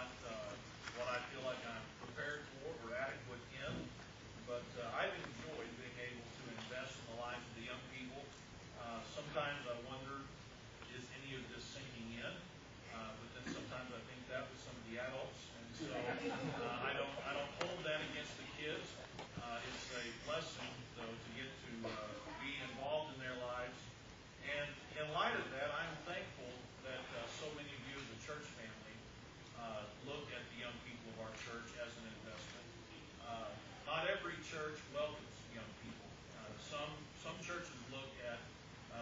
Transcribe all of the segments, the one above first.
not what I feel like I'm prepared for or adequate in. But I've enjoyed being able to invest in the lives of the young people. Sometimes I wonder, is any of this sinking in? But then sometimes I think that with some of the adults, and so I don't hold that against the kids. It's a blessing, though, to get to be involved in their lives. And in light of that, I'm thankful that so many of you as a church family look at the young people of our church as an investment. Not every church welcomes young people. Some churches look at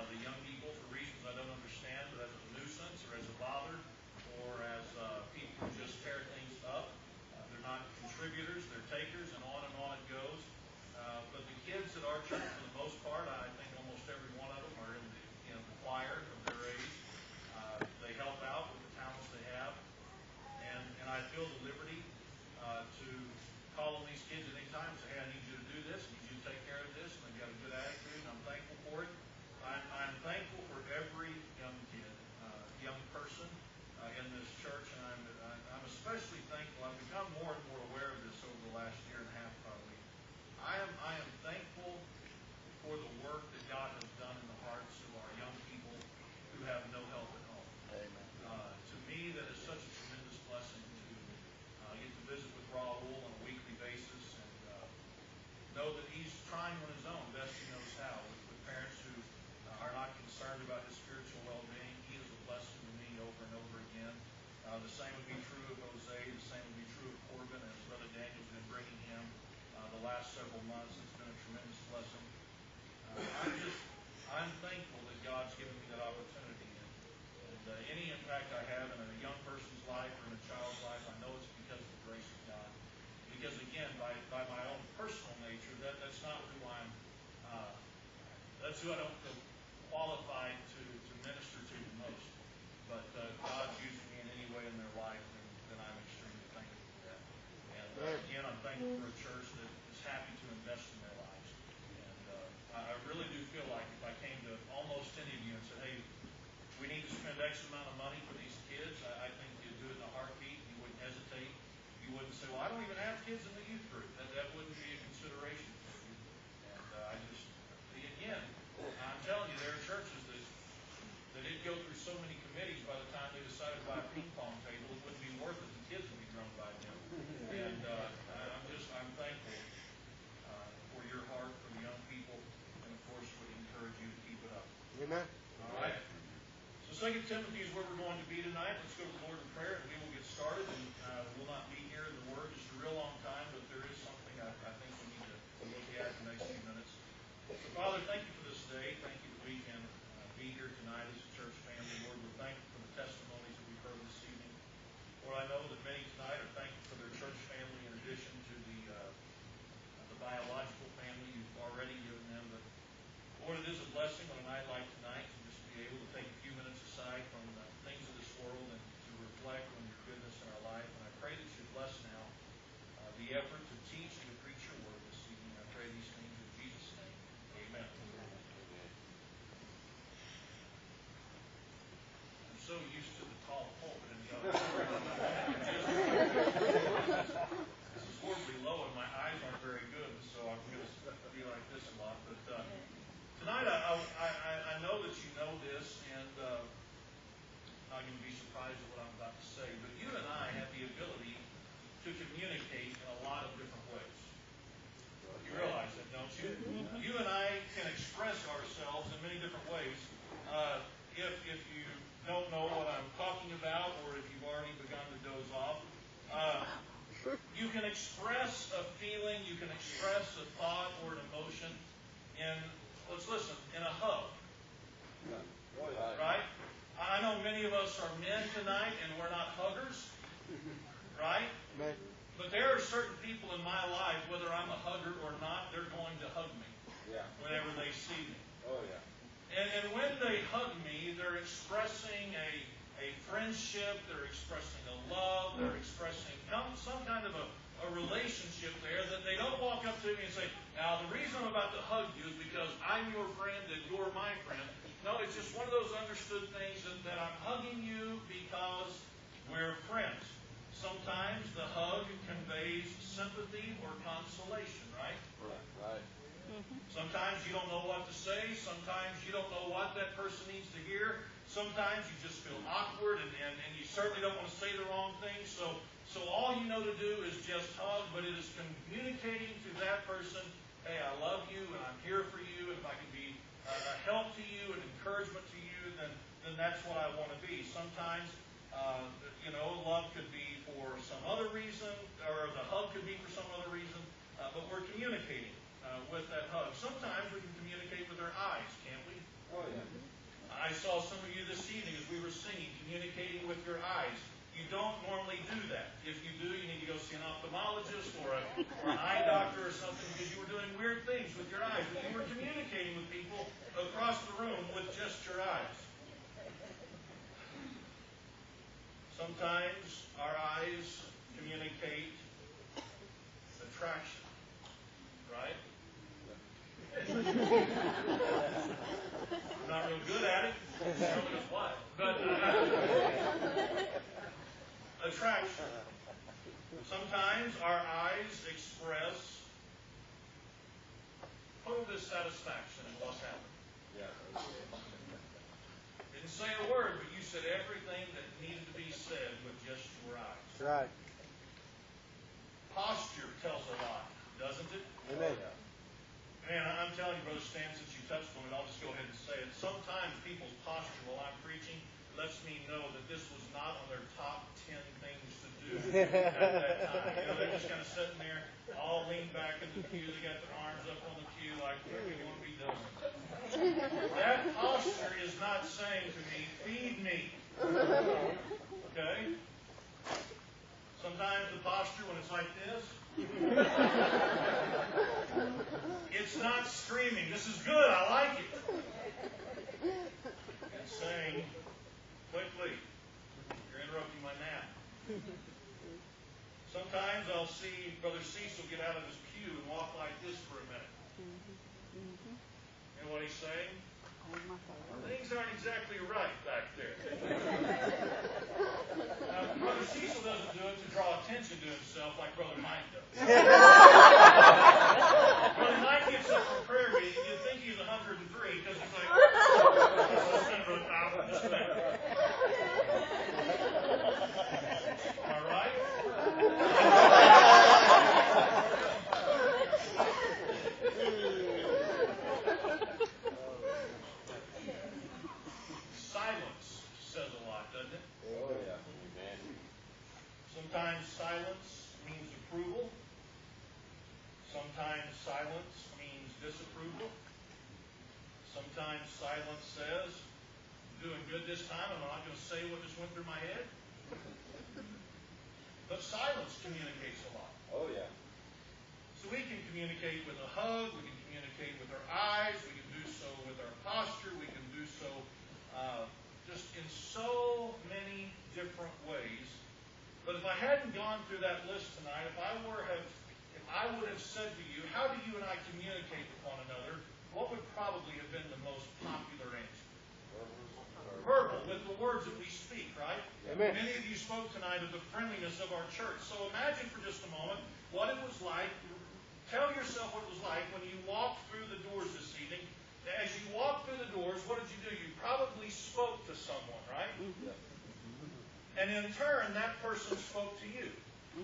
the young people for reasons I don't understand, but as a nuisance or as a bother or as people who just tear things up. They're not contributors, they're takers, and on it goes. But the kids at our church, for the most part, I think almost every one of them are in the choir of their age. They help out with the talents they have. And I feel the liberty to call on these kids at any time and say, hey, I need you to do this, I need you to take care of this, and they've got a good attitude, and I'm thankful for it. I'm thankful for every young kid, young person in this church, and I'm especially thankful. I've become more and more aware of this over the last year and a half, probably. I am thankful for the work that God has done in the hearts of our young people who have no help at home. Amen. To me, that is such a tremendous blessing to get to visit with Raul on a weekly basis and know that he's trying on his own, best he knows how, with parents who are not concerned about his spiritual well-being. He is a blessing to me over and over again. The same would be true of Jose. The same would be true of Corbin, as Brother Daniel's been bringing him the last several months. It's been a tremendous blessing. I'm thankful that God's given me that opportunity. And any impact I have in a young person's life or in a child's life, I know it's because of the grace of God. Because again, by my own personal nature, that's not who I'm. That's who I don't feel qualified to minister to the most. But God's using me in any way in their life, then I'm extremely thankful for that. And again, I'm thankful for a church that is happy to invest in their lives. And I really do feel like if I came to almost any of you and said, hey, we need to spend X amount of money for these kids, I think you'd do it in a heartbeat. You wouldn't hesitate. You wouldn't say, well, I don't even have kids in the youth group. That wouldn't be a consideration for you. And again, I'm telling you, there are churches that didn't go through so many committees by the time they decided to buy a ping pong table, it wouldn't be worth it. The kids would be grown by them. And I'm thankful for your heart, for the young people, and of course would encourage you to keep it up. Amen. All right. So 2 Timothy is where we're going to be tonight. Let's go to the Lord in prayer, and we will get started. And we'll not be here in the Word just a real long time, but there is something I think we need to look at in the next few minutes. So, Father, thank you for this day. Thank you that we can be here tonight as a church family. Lord, we're thankful for the testimonies that we've heard this evening. Lord, I know that many tonight are thankful for their church family in addition to the biological family you've already given them. But, Lord, it is a blessing on a night like tonight to just be able to take a few minutes aside from the things of this world and to reflect on your goodness in our life. And I pray that you bless now the effort to teach and to preach your word this evening. I pray these things in Jesus' name. Amen. I'm so used to the tall pulpit in the other This is horribly low and my eyes aren't very good, so I'm going to be like this a lot. But tonight I know that you know this, and I'm not going to be surprised at what I'm about to say, but you and I have the ability to communicate in a lot of different ways. You realize that, don't you? You and I can express ourselves in many different ways. If you don't know what I'm talking about, or if you've already begun to doze off, you can express a feeling, you can express a thought or an emotion in, let's listen, in a hug. Right? I know many of us are men tonight and we're not huggers. Right? But there are certain people in my life, whether I'm a hugger or not, they're going to hug me whenever they see me. Oh, yeah. And when they hug me, they're expressing a friendship, they're expressing a love, they're expressing some kind of a relationship there that they don't walk up to me and say, now the reason I'm about to hug you is because I'm your friend and you're my friend. No, it's just one of those understood things that I'm hugging you because we're friends. Sometimes sometimes the hug conveys sympathy or consolation, right? Right. Sometimes you don't know what to say. Sometimes you don't know what that person needs to hear. Sometimes you just feel awkward and you certainly don't want to say the wrong thing. So all you know to do is just hug, but it is communicating to that person, hey, I love you and I'm here for you, and if I can be a help to you and encouragement to you, then that's what I want to be. Sometimes, love could be for some other reason, or the hug could be for some other reason, but we're communicating with that hug. Sometimes we can communicate with our eyes, can't we? Oh, yeah. I saw some of you this evening as we were singing, communicating with your eyes. You don't normally do that. If you do, you need to go see an ophthalmologist or an eye doctor or something, because you were doing weird things with your eyes. But you were communicating with people across the room with just your eyes. Sometimes our eyes communicate attraction, right? I'm not real good at it. Showing us what. But attraction. Sometimes our eyes express total dissatisfaction in what's happened. Yeah. Didn't say a word, but you said everything that needed to be said with just your eyes. Right. Posture tells a lot, doesn't it? Amen. Man, I'm telling you, Brother Stan, since you touched on it, I'll just go ahead and say it. Sometimes people's posture while I'm preaching lets me know that this was not on their top 10 things to do at that time. They're just kind of sitting there, all leaned back in the pew. They got their arms up on the pew like, what do you want to be doing? That posture is not saying to me, feed me. Okay? Sometimes the posture, when it's like this, it's not screaming, this is good, I like it. It's saying, quickly, you're interrupting my nap. Sometimes I'll see Brother Cecil get out of his pew and walk like this for a minute. You know what he's saying? Things aren't exactly right back there. Now, Brother Cecil doesn't do it to draw attention to himself like Brother Mike does. Brother Mike gets up for prayer meeting, you'd think he's 103 because he's like, this kind of a thousand, this thing. All right? Silence says a lot, doesn't it? Oh, yeah. Amen. Sometimes silence means approval. Sometimes silence means disapproval. Sometimes silence says, I'm doing good this time, I'm not going to say what just went through my head. But silence communicates a lot. Oh, yeah. So we can communicate with a hug, we can communicate with our eyes, we can do so with our posture, we can do so just in so many different ways. But if I hadn't gone through that list tonight, if I would have said to you, how do you and I communicate with one another, what would probably have been the most popular answer? Verbal, with the words that we speak, right? Amen. Many of you spoke tonight of the friendliness of our church. So imagine for just a moment what it was like. Tell yourself what it was like when you walked through the doors this evening. As you walked through the doors, what did you do? You probably spoke to someone, right? And in turn, that person spoke to you.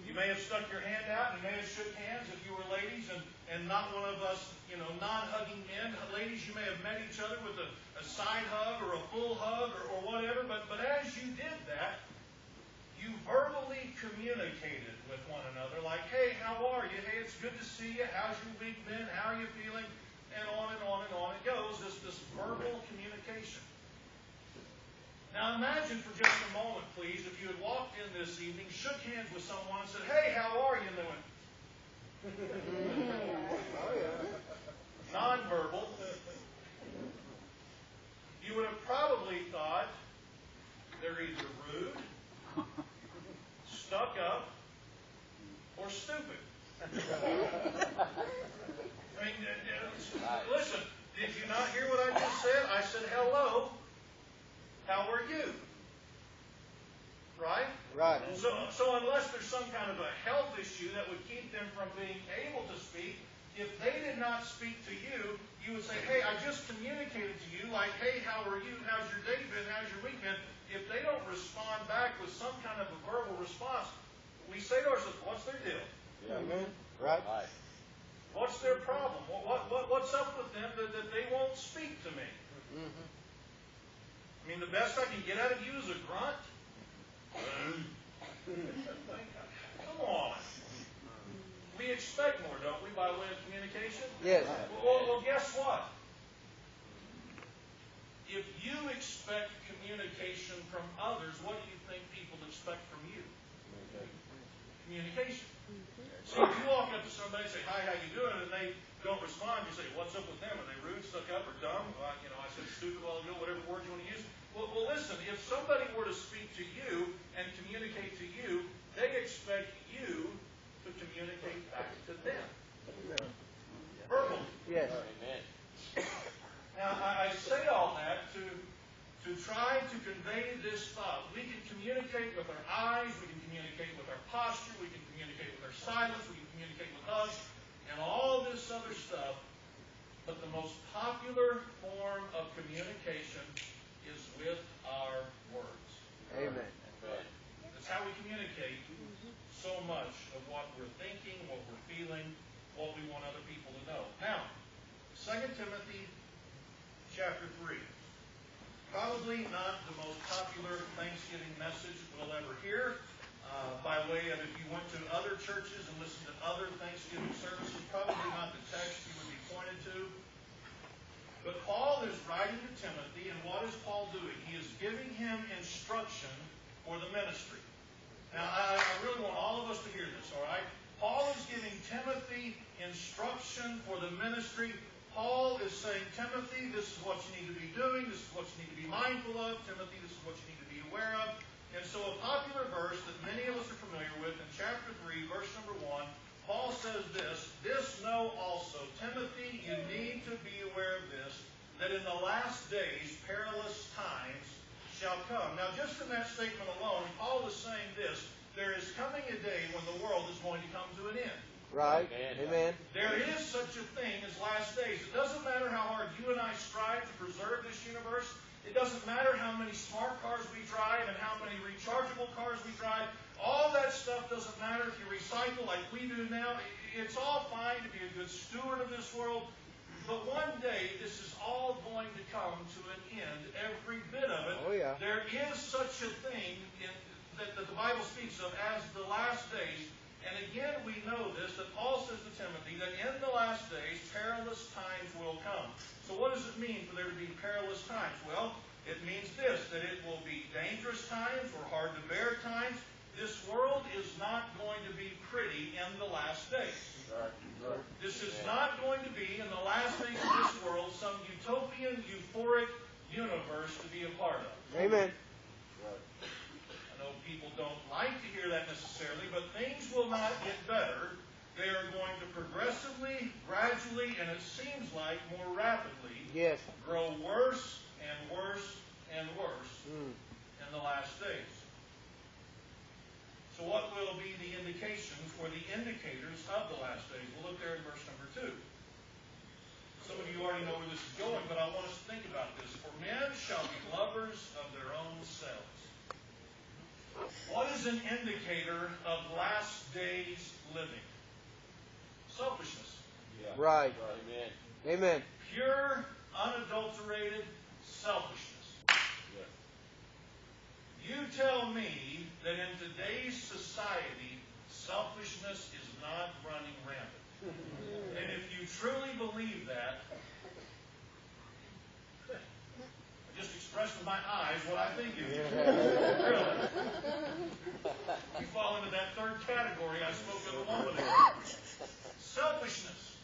You may have stuck your hand out, and you may have shook hands if you were ladies, and not one of us, non-hugging men. Ladies, you may have met each other with a side hug or a full hug or whatever, but as you did that, you verbally communicated with one another, like, hey, how are you? Hey, it's good to see you. How's your week been? How are you feeling? And on and on and on it goes, this verbal communication. Now imagine for just a moment, please, if you had walked in this evening, shook hands with someone and said, hey, how are you doing? Non-verbal. You would have probably thought they're either rude, stuck up, or stupid. I mean, listen, did you not hear what I just said? I said, hello, how are you? right? Right. So unless there's some kind of a health issue that would keep them from being able to speak, if they did not speak to you, you would say, hey, I just communicated to you, like, hey, how are you? How's your day been? How's your week been? If they don't respond back with some kind of a verbal response, we say to ourselves, what's their deal? Yeah. Amen. Right. Right. What's their problem? What's up with them that they won't speak to me? Mm-hmm. I mean, the best I can get out of you is a grunt? Come on. We expect more, don't we, by way of communication? Yes. Well, guess what? If you expect communication from others, what do you think people expect from you? Communication. See, if you walk up to somebody and say, hi, how you doing? And they don't respond, you say, what's up with them? Are they rude, stuck up, or dumb? Well, I said stupid a while ago, whatever word you want to use. Well, listen, if somebody were to speak to you and communicate to you, they expect you to communicate back to them. Verbally. Yes. Amen. Now, I say all that to try to convey this thought. We can communicate with our eyes, we can communicate with our posture, we can communicate with our silence, we can communicate with us, and all this other stuff. But the most popular form of communication is with our words. Amen. That's how we communicate so much of what we're thinking, what we're feeling, what we want other people to know. Now, 2 Timothy chapter 3. Probably not the most popular Thanksgiving message we'll ever hear. By way of if you went to other churches and listened to other Thanksgiving services, probably not the text you would be pointed to. But Paul is writing to Timothy, and what is Paul doing? He is giving him instruction for the ministry. Now, I really want all of us to hear this, all right? Paul is giving Timothy instruction for the ministry. Paul is saying, Timothy, this is what you need to be doing. This is what you need to be mindful of. Timothy, this is what you need to be aware of. And so a popular verse that many of us are familiar with in chapter 3, verse number 1, Paul says this, this know also, Timothy, you need to be aware of this, that in the last days perilous times shall come. Now, just in that statement alone, Paul is saying this, there is coming a day when the world is going to come to an end. Right. Amen. There is such a thing as last days. It doesn't matter how hard you and I strive to preserve this universe. It doesn't matter how many smart cars we drive and how many rechargeable cars we drive. All that stuff doesn't matter if you recycle like we do now. It's all fine to be a good steward of this world. But one day, this is all going to come to an end, every bit of it. Oh, yeah. There is such a thing that the Bible speaks of as the last days. And again, we know this, that Paul says to Timothy, that in the last days, perilous times will come. So what does it mean for there to be perilous times? Well, it means this, that it will be dangerous times or hard to bear times. This world is not going to be pretty in the last days. This is not going to be, in the last days of this world, some utopian, euphoric universe to be a part of. Amen. I know people don't like to hear that necessarily, but things will not get better. They are going to progressively, gradually, and it seems like more rapidly, Yes. grow worse and worse and worse in the last days. So what will be the indications or the indicators of the last days? We'll look there in verse number 2. Some of you already know where this is going, but I want us to think about this. For men shall be lovers of their own selves. What is an indicator of last days living? Selfishness. Yeah. Right. Amen. Amen. Pure, unadulterated selfishness. Yeah. You tell me that in today's society, selfishness is not running rampant. And if you truly believe that, I just expressed with my eyes what I think of you. Really. You fall into that third category I spoke of a moment ago. Selfishness.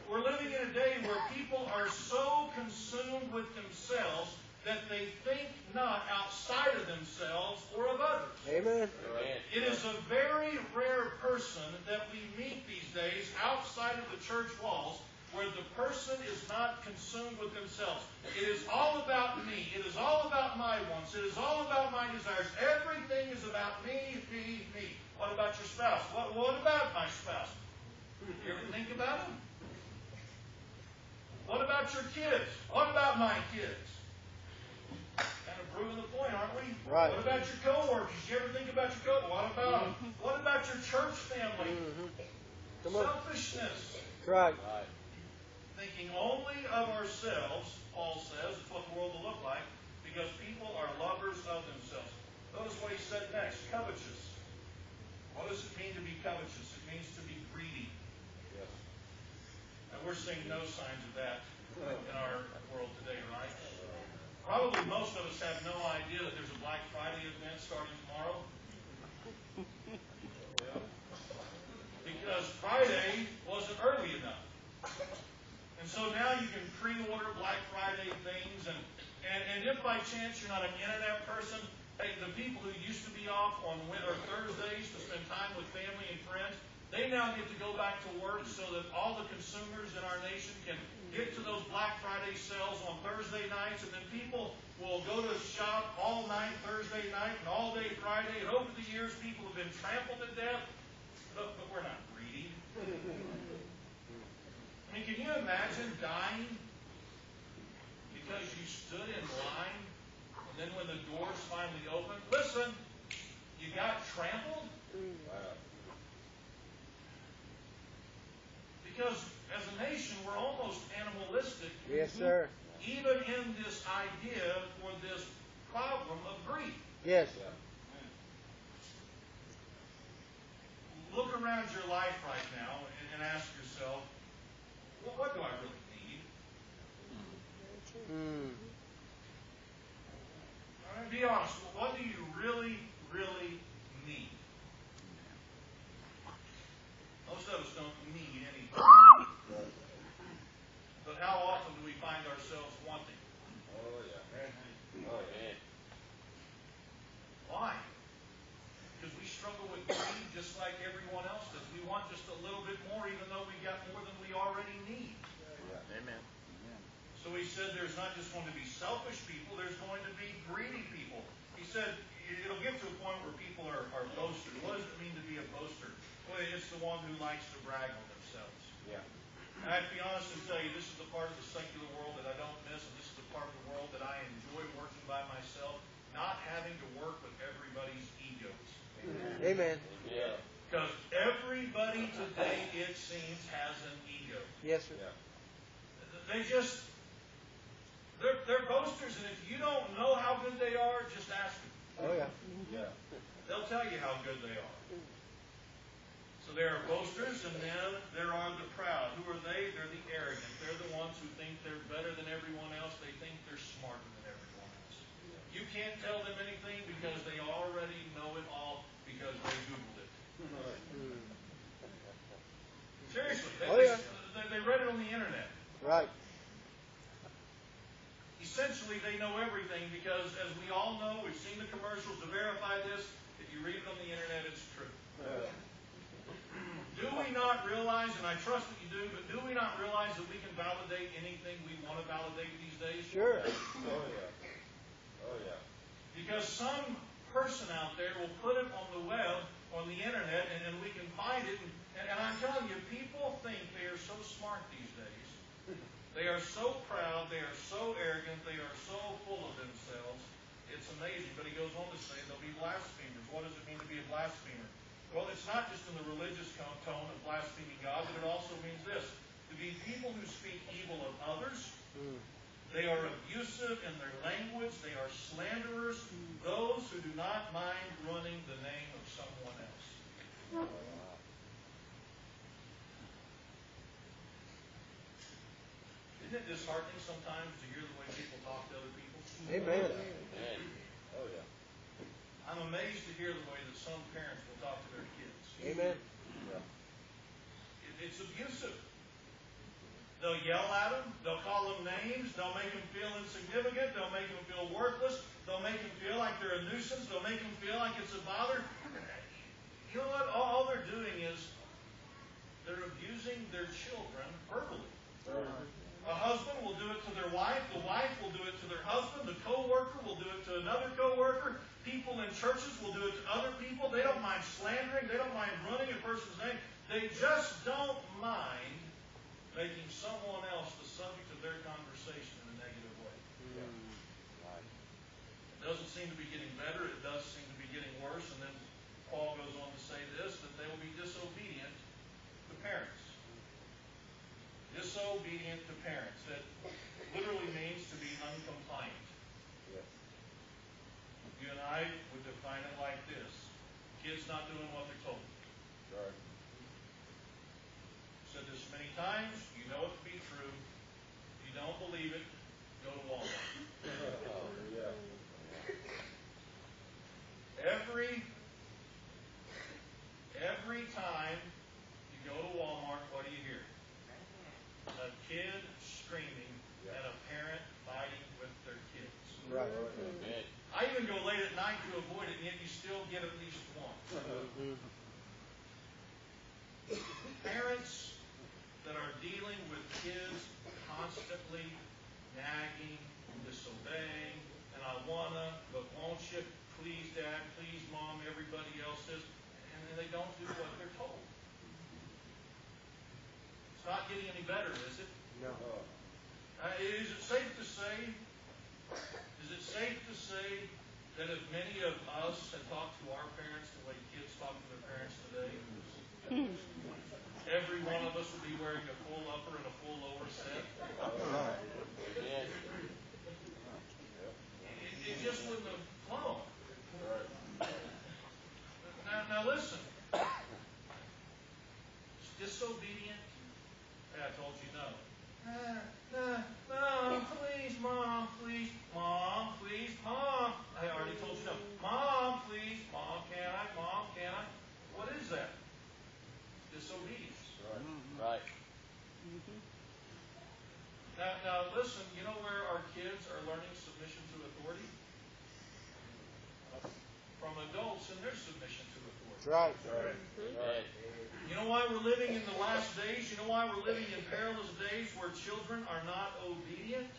We're living in a day where people are so consumed with themselves that they think not outside of themselves or of others. Amen. It is a very rare person that we meet these days outside of the church walls where the person is not consumed with themselves. It is all about me. It is all about my wants. It is all about my desires. Everything is about me, me, me. What about your spouse? What about my spouse? You ever think about them? What about your kids? What about my kids? Kind of proving the point, aren't we? Right. What about your coworkers? You ever think about your coworkers? What about them? What about your church family? Come on. Selfishness. That's right. Right. Thinking only of ourselves, Paul says, is what the world will look like, because people are lovers of themselves. Notice what he said next, covetous. What does it mean to be covetous? It means to be greedy. Yes. And we're seeing no signs of that in our world today, right? Probably most of us have no idea that there's a Black Friday event starting tomorrow. Because Friday wasn't early enough. And so now you can pre-order Black Friday things, and if by chance you're not an internet person, hey, the people who used to be off on Thursdays to spend time with family and friends, they now get to go back to work so that all the consumers in our nation can get to those Black Friday sales on Thursday nights, and then people will go to shop all night Thursday night and all day Friday, and over the years people have been trampled to death, but we're not greedy. I mean, can you imagine dying because you stood in line, and then when the doors finally opened, listen, you got trampled? Wow. Because as a nation, we're almost animalistic. Yes, sir. Even in this idea for this problem of greed. Yes. Yeah. Look around your life right now and ask yourself, well, what do I really need? All right, be honest. What do you really, really need? Most of us don't need anything. But how often do we find ourselves wanting? Oh, yeah. Oh, man. Why? Because we struggle with greed just like everyone else does. We want just a little bit more, even though we got more than we already need. Yeah. Amen. So he said there's not just going to be selfish people, there's going to be greedy people. He said it'll get to a point where people are boasters. What does it mean to be a boaster? Well, it's the one who likes to brag on themselves. Yeah. And I have to be honest and tell you, this is the part of the secular world that I don't miss, and this is the part of the world that I enjoy working by myself, not having to work with everybody's egos. Amen. Yeah. Because everybody today, it seems, has an ego. Yes, sir. Yeah. They're boasters, and if you don't know how good they are, just ask them. Oh, yeah. Yeah. They'll tell you how good they are. So there are boasters, and then there are the proud. Who are they? They're the arrogant. They're the ones who think they're better than everyone else. They think they're smarter than everyone else. You can't tell them anything because they already know it all because they Googled it. Seriously. They read it on the internet. Right. Essentially, they know everything because, as we all know, we've seen the commercials to verify this. If you read it on the internet, it's true. Do we not realize, and I trust that you do, but do we not realize that we can validate anything we want to validate these days? Sure. Oh, yeah. Oh, yeah. Because some person out there will put it on the web, on the internet, and we can find it. And I'm telling you, people think they are so smart these days. They are so proud, they are so arrogant, they are so full of themselves. It's amazing. But he goes on to say they'll be blasphemers. What does it mean to be a blasphemer? Well, it's not just in the religious tone of blaspheming God, but it also means this. To be people who speak evil of others. They are abusive in their language. They are slanderers. Those who do not mind running the name of someone else. Isn't it disheartening sometimes to hear the way people talk to other people? Amen. Man. Oh, yeah. I'm amazed to hear the way that some parents will talk to their kids. Amen. It's abusive. They'll yell at them. They'll call them names. They'll make them feel insignificant. They'll make them feel worthless. They'll make them feel like they're a nuisance. They'll make them feel like it's a bother. You know what? All they're doing is they're abusing their children verbally. A husband will do it to their wife. The wife will do it to their husband. The co-worker will do it to another co-worker. People in churches will do it to other people. They don't mind slandering. They don't mind ruining a person's name. They just don't mind making someone else the subject of their conversation in a negative way. It doesn't seem to be getting better. It does seem to be getting worse. And then Paul goes on to say this, that they will be disobedient to parents. Disobedient to parents. That literally means to be uncompliant. Yes. You and I would define it like this. Kids not doing what they're told. Right. Said this many times. You know it to be true. If you don't believe it, go to Walmart. Oh, yeah. Every time you go to Walmart, what do you hear? A kid screaming and a parent fighting with their kids. Right. Amen. I even go late at night to avoid it, and yet you still get at least one. Parents that are dealing with kids constantly nagging, disobeying, and I wanna, but won't you? Please, Dad, please, Mom, everybody else is, and then they don't do what they're told. It's not getting any better, is it? No. Oh, Is it safe to say? Is it safe to say that if many of us had talked to our parents the way kids talk to their parents today, every one of us would be wearing a full upper and a full lower set? amen. It just wouldn't have flown. Right. Now listen. It's disobedient. Hey, I told you no. No, please, Mom, please. Mom, please, Mom. I already told you no. Mom, please. Mom, can I? Mom, can I? What is that? Disobedience. Right. Now listen, you know where our kids are learning submission to authority? From adults in their submission to authority. That's right. Amen. You know why we're living in the last days? You know why we're living in perilous days where children are not obedient?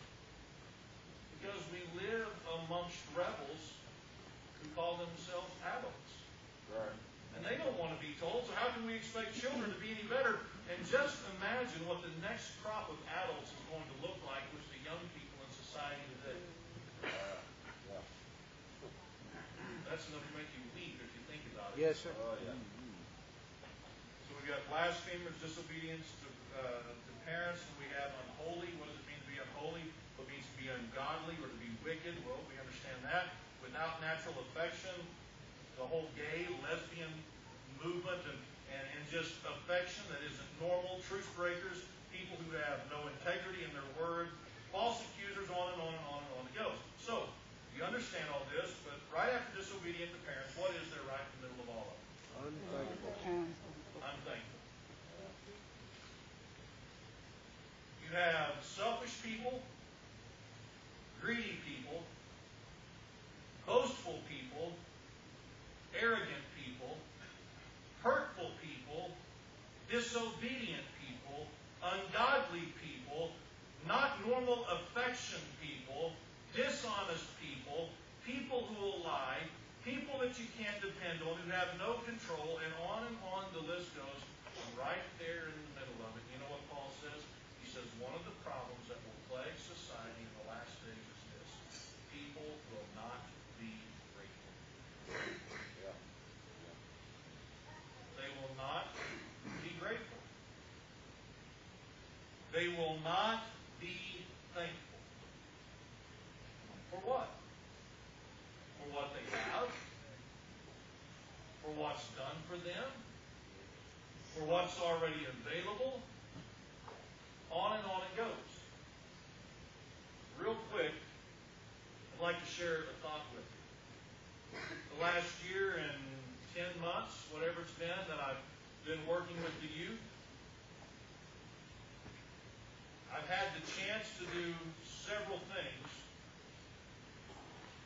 Because we live amongst rebels who call themselves adults. Right. And they don't want to be told, so how can we expect children to be any better? And just imagine what the next crop of adults is going to look like with the young people in society today. Yeah. That's enough to make you weep if you think about it. Yes, sir. Oh, yeah. So we've got blasphemers, disobedience to parents, and we have unholy. What does it mean to be unholy? What it means to be ungodly or to be wicked? Well, we understand that. Without natural affection, the whole gay, lesbian movement and just affection that isn't normal, truth breakers, people who have no integrity in their word, false accusers, on and on and on and on it goes. So, you understand all this, but right after disobedient to parents, what is there right in the middle of all of it? Unthankful. Unthankful. You have selfish people, greedy people, boastful people, arrogant people, hurtful people, disobedient people, ungodly people, not normal affection people, dishonest people, people who will lie, people that you can't depend on, who have no control, and on the list goes. Right there in the middle of it, you know what Paul says? He says one of the problems that will plague society in the last days is this: people will not be grateful. Yeah. They will not be grateful. They will not be thankful. For what? For what they have? For what's done for them? For what's already available? On and on it goes. Real quick, I'd like to share a thought with you. The last year and 10 months, whatever it's been, that I've been working with the youth, I've had the chance to do several things.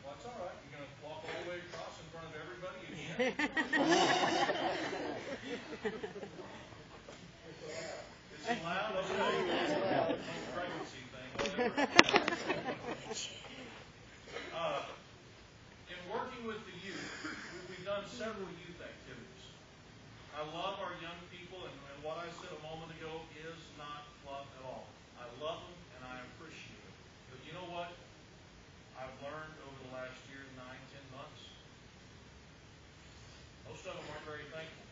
Well, that's all right. You're going to walk all the way across in front of everybody again? It's loud? Okay. In working with the youth, we've done several youth activities. I love our young people, and what I said a moment ago is not fluff at all. I love them, and I appreciate them. But you know what? I've learned over the last year, 9, 10 months, most of them aren't very thankful.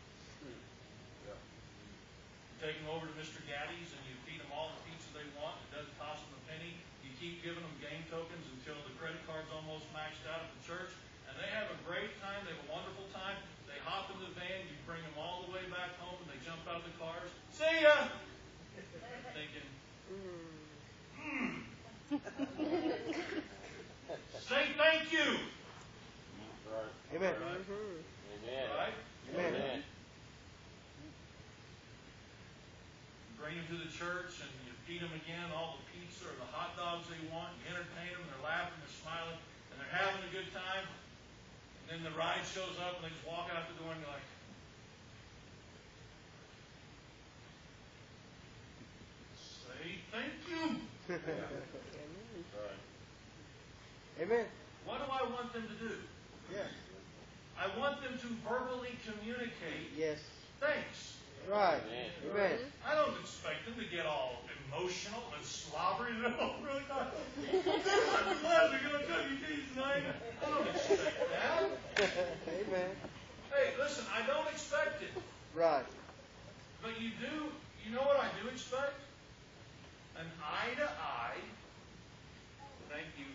Yeah. You take them over to Mr. Gaddy's, and you feed them all the pizza they want. It doesn't cost them a penny. You keep giving them game tokens until the credit card's almost maxed out at the church, and they have a great time. They have a wonderful time. They hop in the van. You bring them all the way back home, and they jump out of the cars. See ya! Thinking, say thank you. Right. Amen. Amen. Right? Amen. Bring them to the church, and you feed them again all the pizza or the hot dogs they want. You entertain them. They're laughing. They're smiling. And they're having a good time. And then the ride shows up, and they just walk out the door, and you're like, say thank you. Right. Amen. What do I want them to do? Yes. I want them to verbally communicate Yes. thanks. Right. Amen. I don't expect them to get all emotional and slobbery. Oh, really? I'm glad we're going to cook you cheese tonight. I don't expect that. Amen. Hey, listen, I don't expect it. Right. But you do, you know what I do expect? An eye-to-eye thank you.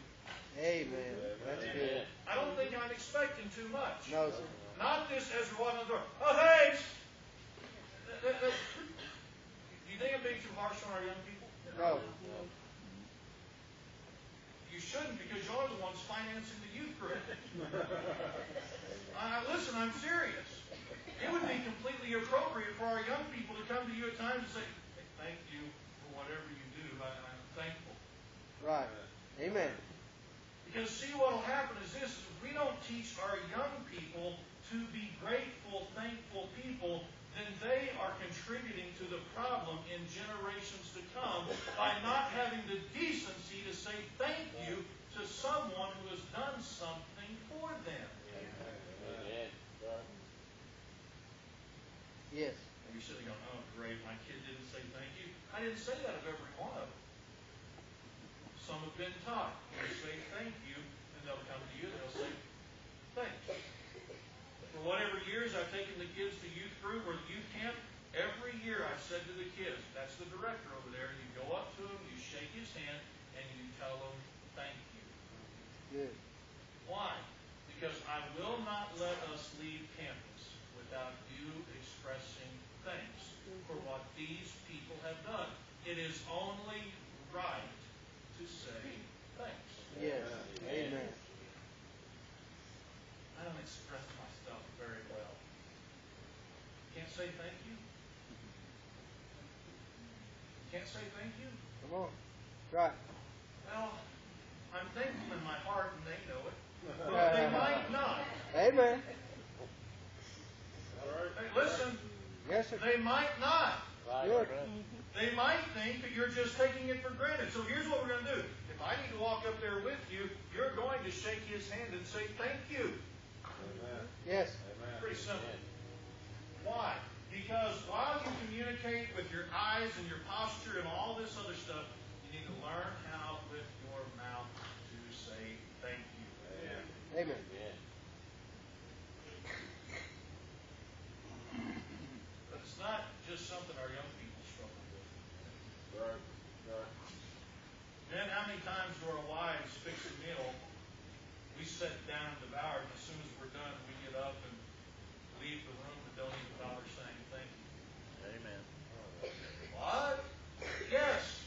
Amen. That's good. I don't think I'm expecting too much. No, sir. Not this as we're walking the door. Oh, thanks! Do you think I'm being too harsh on our young people? No. You shouldn't, because you're the ones financing the youth group. Listen, I'm serious. It would be completely appropriate for our young people to come to you at times and say, hey, thank you for whatever you do. I'm thankful. Right. Amen. Because see, what will happen is this: is if we don't teach our young people to be grateful, thankful people, then they are contributing to the problem in generations to come by not having the decency to say thank you to someone who has done something for them. Amen. Right. Yes. And you're sitting going, oh, great, my kid didn't say thank you. I didn't say that of every one of them. Some have been taught. You say thank you, and they'll come to you and they'll say thanks. For whatever years I've taken the kids to youth group or youth camp, every year I've said to the kids, that's the director over there, you go up to him, you shake his hand, and you tell him thank you. Good. Why? Because I will not let us leave campus without you expressing thanks for what these people have done. It is only right to say thanks. Yes. Amen. I don't express myself very well. Can't say thank you? Can't say thank you? Come on. Right. Well, I'm thankful in my heart and they know it. But they might not. Amen. All right. Hey, listen, Yes, sir. they might not. Good. They might think that you're just taking it for granted. So here's what we're going to do. If I need to walk up there with you, you're going to shake his hand and say thank you. Amen. Yes. Amen. Pretty simple. Why? Because while you communicate with your eyes and your posture and all this other stuff, you need to learn how with your mouth to say thank you. Amen. Amen. But it's not just something our young people struggle with. Right. Right. Men, how many times do our wives fix a meal, we sit down and devour it, and as soon as we're done, we get up and leave the room and don't even bother saying thank you. Amen. What? Yes.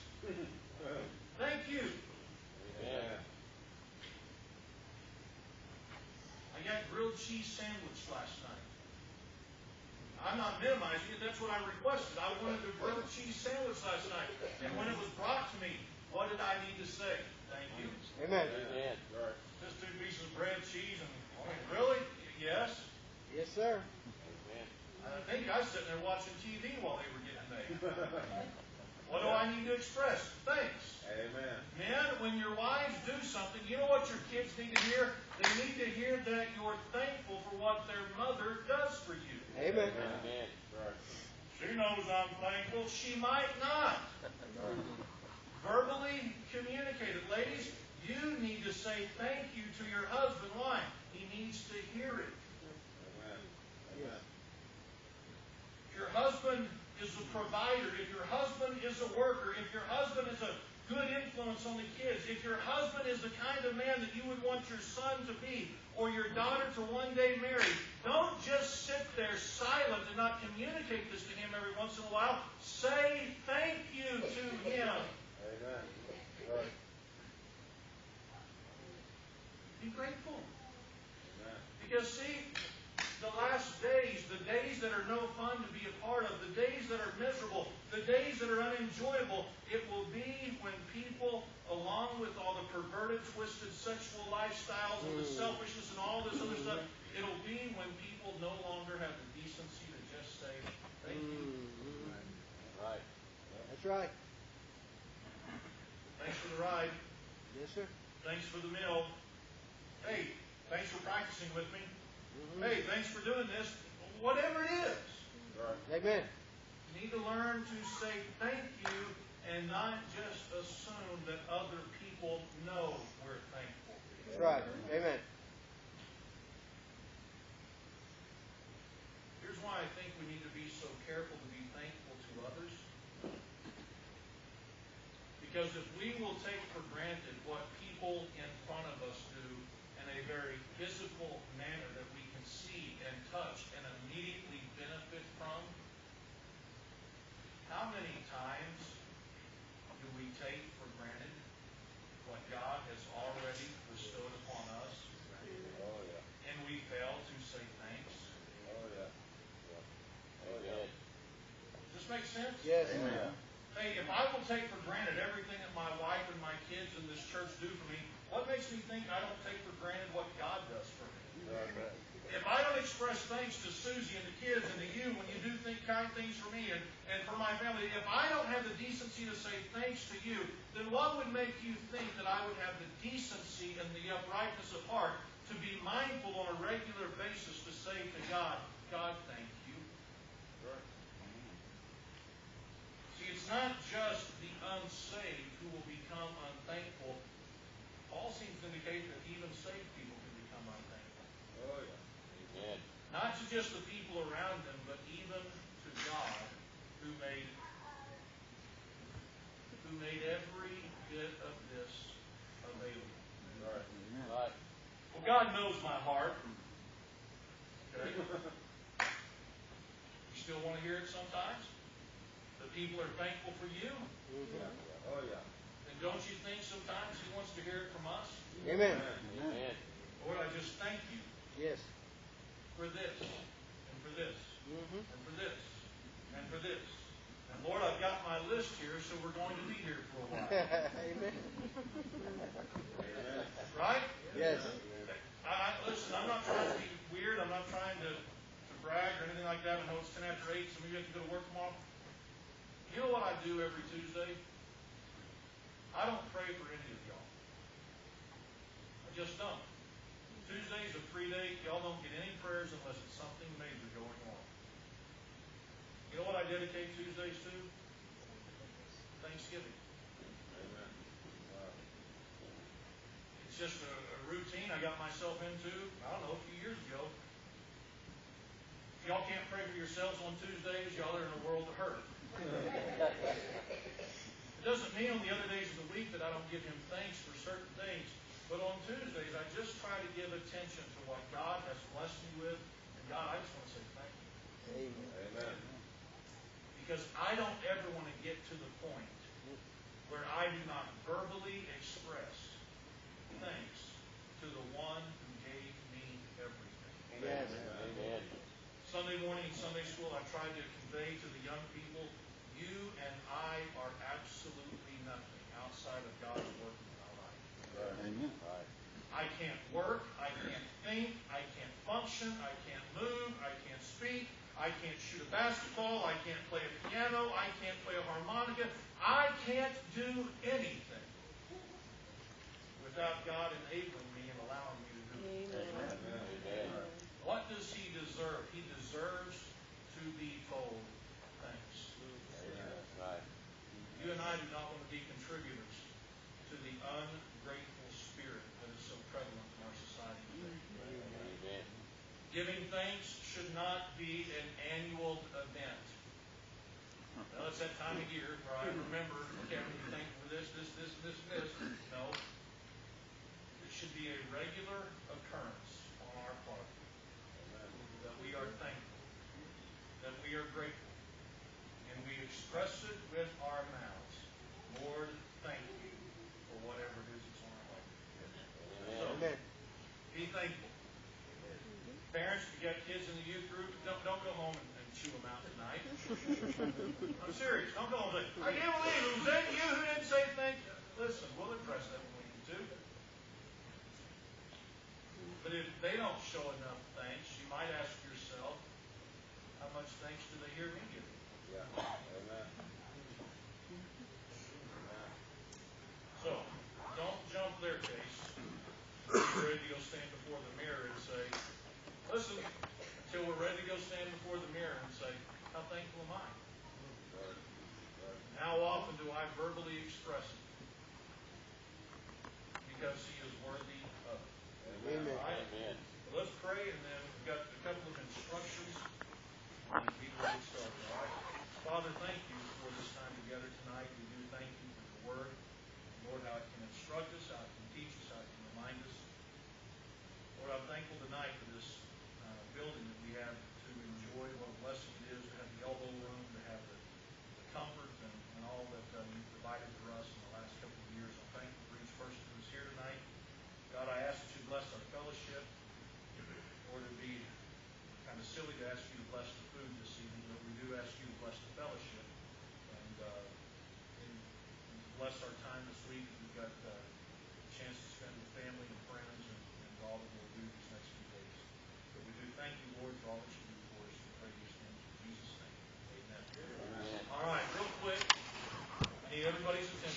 Thank you. Amen. I got grilled cheese sandwich last night. I'm not minimizing it. That's what I requested. I wanted a grilled cheese sandwich last night. And when it was brought to me, what did I need to say? Thank you. Amen. Amen. Right. Just 2 pieces of bread, cheese, and really? Yes. Yes, sir. Amen. I think I was sitting there watching TV while they were getting made. What do I need to express? Thanks. Amen. Men, when your wives do something, you know what your kids need to hear? They need to hear that you're thankful for what their mother does for you. Amen. Amen. Right. She knows I'm thankful. She might not. Verbally communicate it. Ladies, you need to say thank you to your husband. Why? He needs to hear it. Amen. Amen. If your husband is a provider, if your husband is a worker, if your husband is a good influence on the kids, if your husband is the kind of man that you would want your son to be, or your daughter to one day marry, don't just sit there silent and not communicate this to him every once in a while. Say thank you to him. Amen. Right. Be grateful. Amen. Because see, the last days, the days that are no fun to be a part of, the days that are miserable, the days that are unenjoyable, it will be when people, along with all the perverted, twisted sexual lifestyles and the selfishness and all this other stuff, it'll be when people no longer have the decency to just say, thank you. Right. That's right. Thanks for the ride. Yes, sir. Thanks for the meal. Hey, thanks for practicing with me. Hey, thanks for doing this. Whatever it is. Right. Amen. You need to learn to say thank you and not just assume that other people know we're thankful. That's right. Amen. Here's why I think we need to be so careful to be thankful to others. Because if we will take for granted what people in front of us do in a very physical manner that we can see and touch and immediately benefit from, how many times do we take for granted what God has already bestowed upon us, Oh, yeah. and we fail to say thanks? Oh, yeah. Yeah. Oh, yeah. Does this make sense? Yes. Amen. Hey, if I will take for granted everything that my wife and my kids in this church do for me, what makes me think I don't take for granted what God does for me? Right. If I don't express thanks to Susie and the kids and to you when you do kind things for me and for my family, if I don't have the decency to say thanks to you, then what would make you think that I would have the decency and the uprightness of heart to be mindful on a regular basis to say to God, God, thank you. Right. See, it's not just the unsaved who will become unthankful. Paul seems to indicate that even saved people can become unthankful. Oh, yeah. Amen. Not to just the people around them, but even to God who made every bit of this available. Right. Right. Well, God knows my heart. Okay? You still want to hear it sometimes? That people are thankful for you? Yeah. Oh, yeah. And don't you think sometimes He wants to hear it from us? Amen. Amen. Lord, I just thank you Yes. for this, and for this, Mm-hmm. and for this, and for this. And Lord, I've got my list here, so we're going to be here for a while. Amen. Right? Yes. Listen, I'm not trying to be weird. I'm not trying to brag or anything like that. I know it's 10 after 8, so maybe you have to go to work tomorrow. You know what I do every Tuesday? I don't pray for any of y'all. I just don't. Tuesday's a free day. Y'all don't get any prayers unless it's something major going on. You know what I dedicate Tuesdays to? Thanksgiving. Amen. Wow. It's just a routine I got myself into, I don't know, a few years ago. If y'all can't pray for yourselves on Tuesdays, y'all are in a world of hurt. It doesn't mean on the other days of the week that I don't give Him thanks for certain things. But on Tuesdays, I just try to give attention to what God has blessed me with. And God, I just want to say thank you. Amen. Because I don't ever want to get to the point where I do not verbally express thanks to the one who gave me everything. Yes. Amen. Sunday morning in Sunday school, I tried to convey to the young people, you and I are absolutely nothing outside of God's work in our life. Amen. Right. I can't work, I can't think, I can't function, I can't move, I can't speak, I can't shoot a basketball. I can't play a piano. I can't play a harmonica. I can't do anything without God enabling me and allowing me to do it. Amen. What does he deserve? He deserves to be told thanks. That's right. You and I do not want to be contributors to the ungrateful spirit that is so prevalent in our society today. Amen. Giving thanks should not be an annual event. Well, it's that time of year where I remember, okay, I'm going to be thankful for this, this, this, this, and this. No. It should be a regular occurrence on our part that we are thankful, that we are grateful, and we express it with our mouths. Lord, thank you for whatever it is that's on our heart. So, Amen. be thankful. Parents, if you got kids in the youth group, don't go home and chew them out tonight. I'm serious. Don't go home and say, I can't believe it. Was that you who didn't say thank you? Listen, we'll address that when we need to. But if they don't show enough thanks, you might ask yourself, how much thanks do they hear me giving? Yeah. Amen. So, don't jump their case. Be ready to go stand before the mirror and say, listen, until we're ready to go stand before the mirror and say, how thankful am I? And how often do I verbally express it? Because he is worthy of it. Amen. All right? Amen. Well, let's pray, and then we've got a couple of instructions, and we will get started. All right? Father, thank you for this time together tonight. We do thank you for your word. Lord, how it can instruct us, how it can teach us, how it can remind us. Lord, I'm thankful tonight for this building that we have to enjoy. What a blessing it is to have the elbow room, to have the comfort and all that you've provided for us in the last couple of years. I'm thankful for each person who's here tonight. God, I ask that you bless our fellowship. Lord, it would be kind of silly to ask you to bless the food this evening, but we do ask you to bless the fellowship. And bless our time this week. We've got a chance to spend with family and friends and all that we'll do these next few days. But we do thank you, Lord, for all that you do for us. We pray these things in Jesus' name. Amen. Amen. All right, real quick, I need everybody's attention.